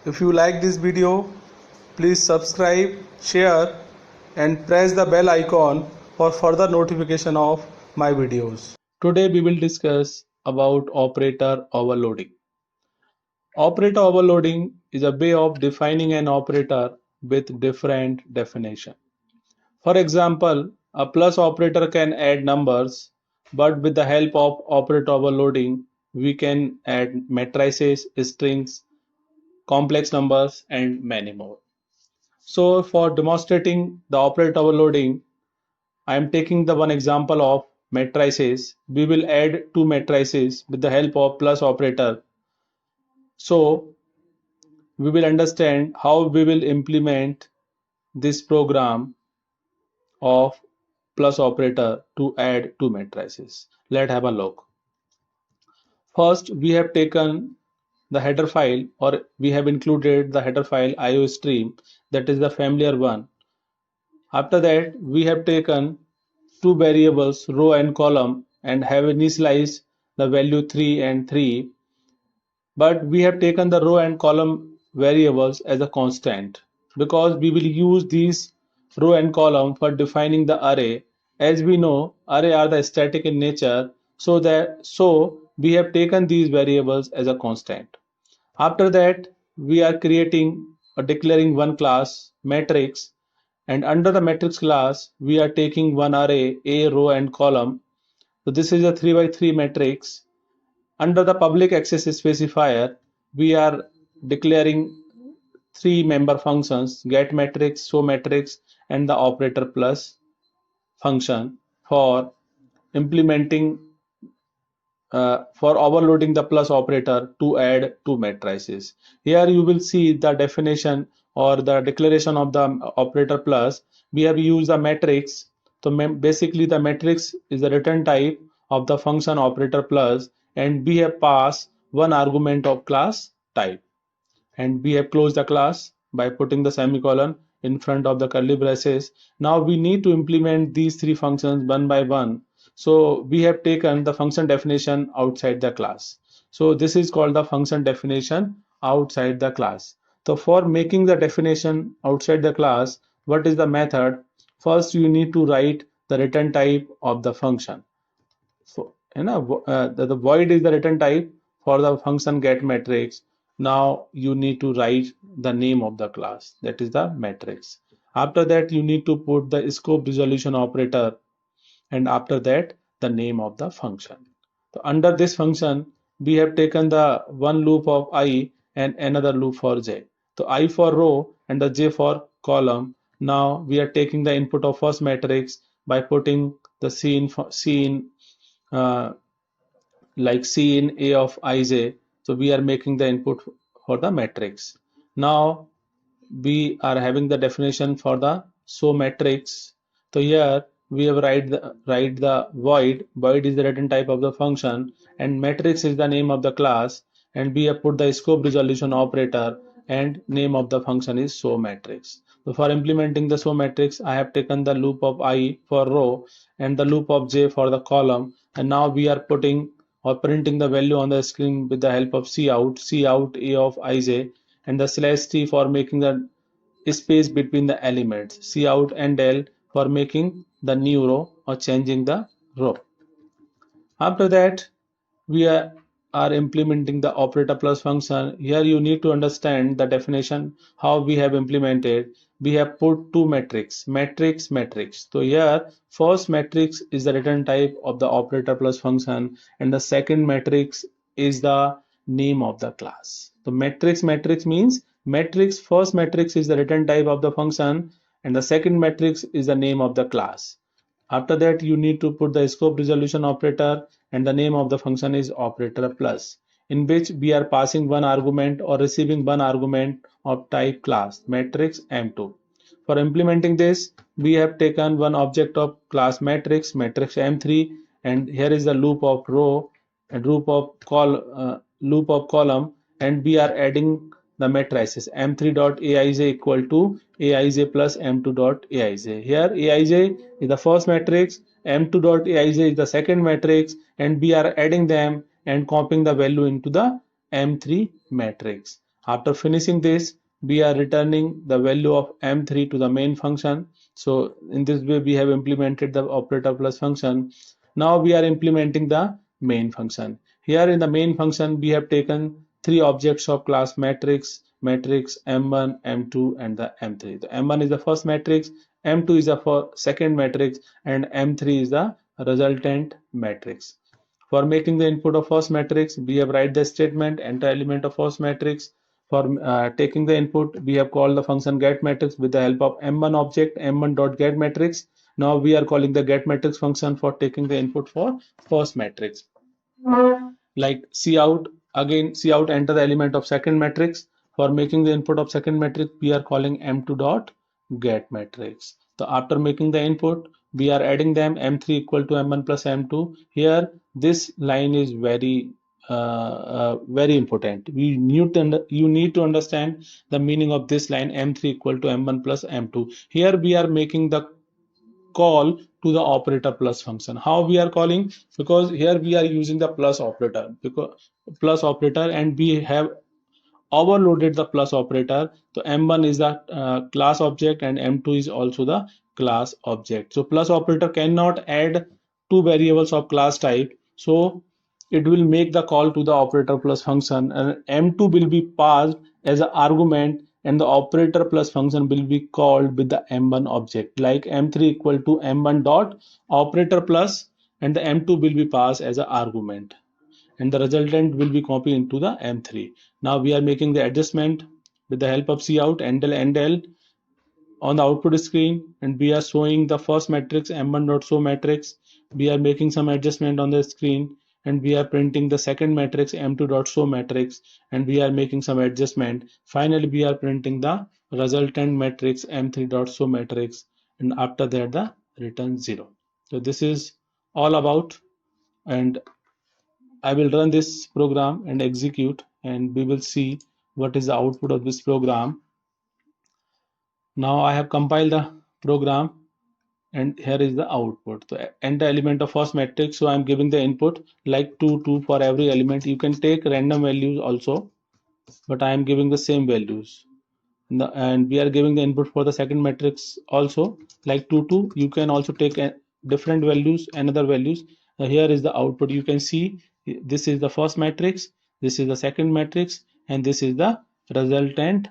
If you like this video, please subscribe, share and press the bell icon for further notification of my videos. Today we will discuss about operator overloading. Operator overloading is a way of defining an operator with different definition. For example, a plus operator can add numbers, but with the help of operator overloading, we can add matrices, strings, complex numbers, and many more. So for demonstrating the operator overloading, I am taking the one example of matrices. We will add two matrices with the help of plus operator. So we will understand how we will implement this program of plus operator to add two matrices. Let's have a look. First, we have taken the header file, or we have included the header file IOStream, that is the familiar one. After that, we have taken two variables row and column and have initialized the value 3 and 3, but we have taken the row and column variables as a constant because we will use these row and column for defining the array. As we know, array are the static in nature, so we have taken these variables as a constant. After that, we are creating or declaring one class matrix, and under the matrix class we are taking one array a row and column. So this is a 3 by 3 matrix. Under the public access specifier, we are declaring three member functions: get matrix, show matrix, and the operator plus function for implementing for overloading the plus operator to add two matrices. Here you will see the definition or the declaration of the operator plus. We have used the matrix. So basically the matrix is the return type of the function operator plus, and we have passed one argument of class type, and we have closed the class by putting the semicolon in front of the curly braces. Now we need to implement these three functions one by one. So we have taken the function definition outside the class. So this is called the function definition outside the class. So for making the definition outside the class, what is the method? First, you need to write the return type of the function. So the void is the return type for the function get matrix. Now you need to write the name of the class, that is the matrix. After that, you need to put the scope resolution operator, and after that the name of the function. So under this function we have taken the one loop of I and another loop for j. So I for row and the j for column. Now we are taking the input of first matrix by putting the C in uh, like C in A of ij. So we are making the input for the matrix. Now we are having the definition for the show matrix. So here we have write the void. Void is the return type of the function, and matrix is the name of the class, and we have put the scope resolution operator, and name of the function is show matrix. So for implementing the show matrix, I have taken the loop of I for row and the loop of j for the column, and now we are putting or printing the value on the screen with the help of cout a of ij, and the slash t for making the space between the elements, cout and l for making the new row or changing the row. After that, we are implementing the operator plus function. Here you need to understand the definition how we have implemented. We have put two matrix. So here first matrix is the return type of the operator plus function, and the second matrix is the name of the class. So matrix means matrix, first matrix is the return type of the function, and the second matrix is the name of the class. After that, you need to put the scope resolution operator, and the name of the function is operator plus, in which we are passing one argument or receiving one argument of type class matrix M2. For implementing this, we have taken one object of class matrix M3, and here is the loop of row and loop of column, and we are adding the matrices m3.aij equal to aij plus m2.aij. Here aij is the first matrix, m2.aij is the second matrix, and we are adding them and copying the value into the m3 matrix. After finishing this, we are returning the value of m3 to the main function. So in this way we have implemented the operator plus function. Now we are implementing the main function. Here in the main function we have taken three objects of class matrix, matrix m1, m2 and the m3. The m1 is the first matrix, m2 is the second matrix and m3 is the resultant matrix. For making the input of first matrix, we have write the statement enter element of first matrix. For taking the input, we have called the function get matrix with the help of m1 object m1.get matrix. Now we are calling the get matrix function for taking the input for first matrix. Like cout, again cout enter the element of second matrix. For making the input of second matrix, we are calling m2 dot get matrix. So after making the input, we are adding them m3 equal to m1 plus m2. Here this line is very important. You need to understand the meaning of this line m3 equal to m1 plus m2. Here we are making the call to the operator plus function. How we are calling? Because here we are using the plus operator, because plus operator, and we have overloaded the plus operator. So m1 is the class object and m2 is also the class object. So plus operator cannot add two variables of class type, so it will make the call to the operator plus function, and m2 will be passed as an argument, and the operator plus function will be called with the m1 object, like m3 equal to m1 dot operator plus, and the m2 will be passed as an argument, and the resultant will be copied into the M3. Now we are making the adjustment with the help of cout endl on the output screen, and we are showing the first matrix m1.show matrix. We are making some adjustment on the screen, and we are printing the second matrix m2.show matrix, and we are making some adjustment. Finally, we are printing the resultant matrix m3.show matrix, and after that the return 0. So this is all about, and I will run this program and execute, and we will see what is the output of this program. Now I have compiled the program, and here is the output. So enter element of first matrix. So I'm giving the input like 2, 2 for every element. You can take random values also, but I am giving the same values. And we are giving the input for the second matrix also, like 2, 2. You can also take different values, another values. Here is the output. You can see this is the first matrix, this is the second matrix, and this is the resultant